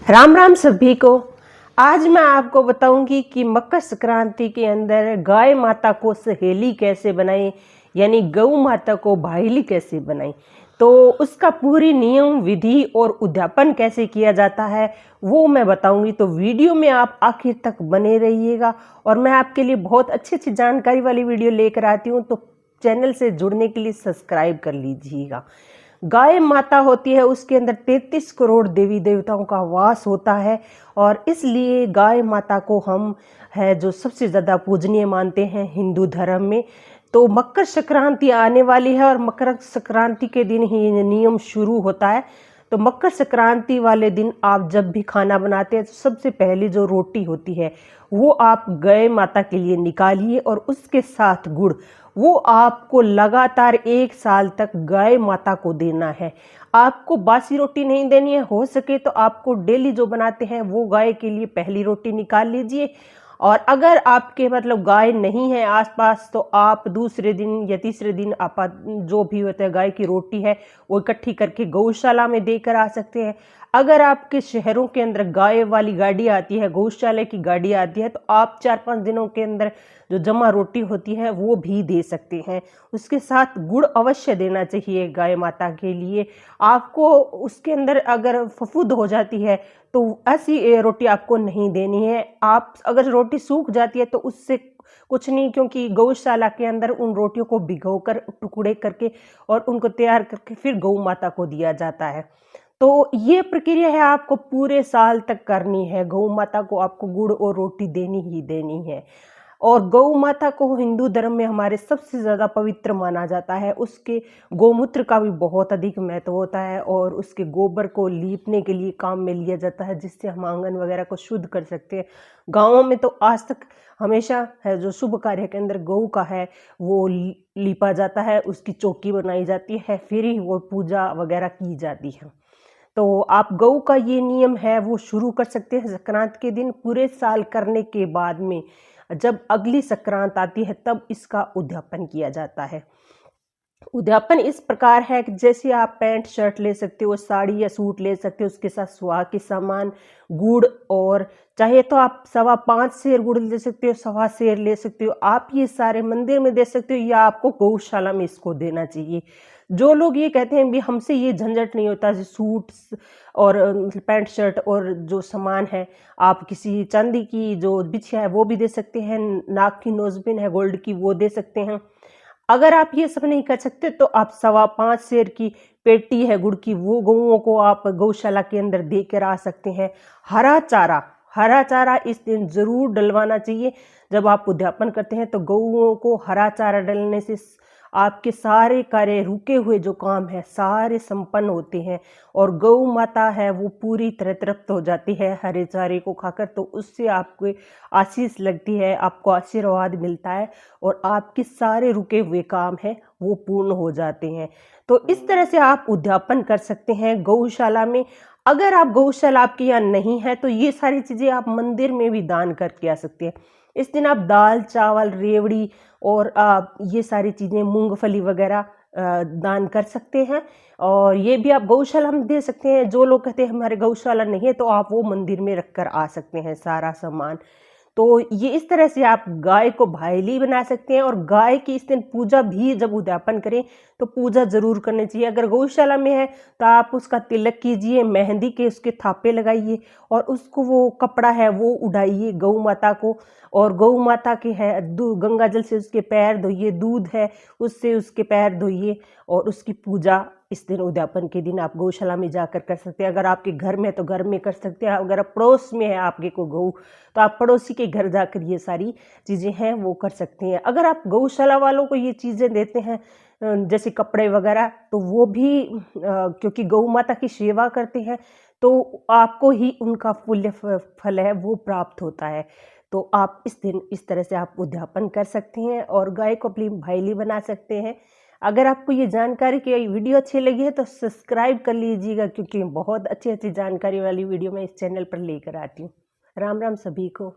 राम राम सभी को। आज मैं आपको बताऊंगी कि मकर संक्रांति के अंदर गाय माता को सहेली कैसे बनाएं, यानी गौ माता को भाईली कैसे बनाएं। तो उसका पूरी नियम विधि और उद्यापन कैसे किया जाता है वो मैं बताऊंगी। तो वीडियो में आप आखिर तक बने रहिएगा और मैं आपके लिए बहुत अच्छी अच्छी जानकारी वाली वीडियो लेकर आती हूँ। तो चैनल से जुड़ने के लिए सब्सक्राइब कर लीजिएगा। गाय माता होती है, उसके अंदर 33 करोड़ देवी देवताओं का वास होता है और इसलिए गाय माता को हम है जो सबसे ज़्यादा पूजनीय मानते हैं हिंदू धर्म में। तो मकर संक्रांति आने वाली है और मकर संक्रांति के दिन ही ये नियम शुरू होता है। तो मकर संक्रांति वाले दिन आप जब भी खाना बनाते हैं तो सबसे पहली जो रोटी होती है वो आप गाय माता के लिए निकालिए और उसके साथ गुड़ वो आपको लगातार 1 साल तक गाय माता को देना है। आपको बासी रोटी नहीं देनी है, हो सके तो आपको डेली जो बनाते हैं वो गाय के लिए पहली रोटी निकाल लीजिए। और अगर आपके मतलब गाय नहीं है आसपास तो आप दूसरे दिन या तीसरे दिन आप जो भी होता है गाय की रोटी है वो इकट्ठी करके गौशाला में देकर आ सकते हैं। अगर आपके शहरों के अंदर गाय वाली गाड़ी आती है, गौशाला की गाड़ी आती है, तो आप 4-5 दिनों के अंदर जो जमा रोटी होती है वो भी दे सकते हैं। उसके साथ गुड़ अवश्य देना चाहिए गाय माता के लिए। आपको उसके अंदर अगर फफूंद हो जाती है तो ऐसी रोटी आपको नहीं देनी है। आप अगर रोटी सूख जाती है तो उससे कुछ नहीं, क्योंकि गौशाला के अंदर उन रोटियों को भिगोकर टुकड़े करके और उनको तैयार करके फिर गौ माता को दिया जाता है। तो ये प्रक्रिया है आपको पूरे साल तक करनी है। गौ माता को आपको गुड़ और रोटी देनी ही देनी है। और गौ माता को हिंदू धर्म में हमारे सबसे ज़्यादा पवित्र माना जाता है। उसके गोमूत्र का भी बहुत अधिक महत्व होता है और उसके गोबर को लीपने के लिए काम में लिया जाता है, जिससे हम आंगन वगैरह को शुद्ध कर सकते हैं। गाँवों में तो आज तक हमेशा है जो शुभ कार्य के अंदर गौ का है वो लीपा जाता है, उसकी चौकी बनाई जाती है, फिर ही वो पूजा वगैरह की जाती है। तो आप गौ का ये नियम है वो शुरू कर सकते हैं संक्रांत के दिन। पूरे साल करने के बाद में जब अगली संक्रांत आती है तब इसका उद्यापन किया जाता है। उद्यापन इस प्रकार है कि जैसे आप पैंट शर्ट ले सकते हो, साड़ी या सूट ले सकते हो, उसके साथ सुहाग के सामान, गुड़, और चाहे तो आप 5.25 सेर गुड़ ले सकते हो, 1.25 सेर ले सकते हो। आप ये सारे मंदिर में दे सकते हो या आपको गौशाला में इसको देना चाहिए। जो लोग ये कहते हैं भी हमसे ये झंझट नहीं होता, सूट और पैंट शर्ट और जो सामान है आप किसी चांदी की जो बिछिया है वो भी दे सकते हैं, नाक की नोजपिन है गोल्ड की वो दे सकते हैं। अगर आप ये सब नहीं कर सकते तो आप 5.25 सेर की पेटी है गुड़ की वो गौओं को आप गौशाला के अंदर दे कर आ सकते हैं। हरा चारा इस दिन जरूर डलवाना चाहिए। जब आप उद्यापन करते हैं तो गौओं को हरा चारा डलने से आपके सारे कार्य रुके हुए जो काम है सारे संपन्न होते हैं और गौ माता है वो पूरी तरह तृप्त हो जाती है हरे चारे को खाकर। तो उससे आपको आशीष लगती है, आपको आशीर्वाद मिलता है और आपके सारे रुके हुए काम है वो पूर्ण हो जाते हैं। तो इस तरह से आप उद्यापन कर सकते हैं गौशाला में। अगर आप गौशाला आपके यहाँ नहीं है तो ये सारी चीज़ें आप मंदिर में भी दान करके आ सकते हैं। इस दिन आप दाल चावल रेवड़ी और ये सारी चीज़ें मूंगफली वगैरह दान कर सकते हैं और ये भी आप गौशाला में दे सकते हैं। जो लोग कहते हैं हमारे गौशाला नहीं है तो आप वो मंदिर में रख कर आ सकते हैं सारा सामान। तो ये इस तरह से आप गाय को भाईली बना सकते हैं और गाय की इस दिन पूजा भी जब उद्यापन करें तो पूजा जरूर करनी चाहिए। अगर गौशाला में है तो आप उसका तिलक कीजिए, मेहंदी के उसके थापे लगाइए और उसको वो कपड़ा है वो उड़ाइए गौ माता को। और गौ माता के है गंगा जल से उसके पैर धोइए, दूध है उससे उसके पैर धोइए और उसकी पूजा इस दिन उद्यापन के दिन आप गौशाला में जाकर कर सकते हैं। अगर आपके घर में है तो घर में कर सकते हैं। अगर पड़ोस में है आपके को गौ तो आप पड़ोसी के घर जाकर ये सारी चीज़ें हैं वो कर सकते हैं। अगर आप गौशाला वालों को ये चीज़ें देते हैं जैसे कपड़े वगैरह तो वो भी क्योंकि गौ माता की सेवा करते हैं तो आपको ही उनका पुण्य फल है वो प्राप्त होता है। तो आप इस दिन इस तरह से आप उद्यापन कर सकते हैं और गाय को अपनी भाईली बना सकते हैं। अगर आपको ये जानकारी की वीडियो अच्छी लगी है तो सब्सक्राइब कर लीजिएगा, क्योंकि बहुत अच्छी अच्छी जानकारी वाली वीडियो मैं इस चैनल पर लेकर आती हूँ। राम राम सभी को।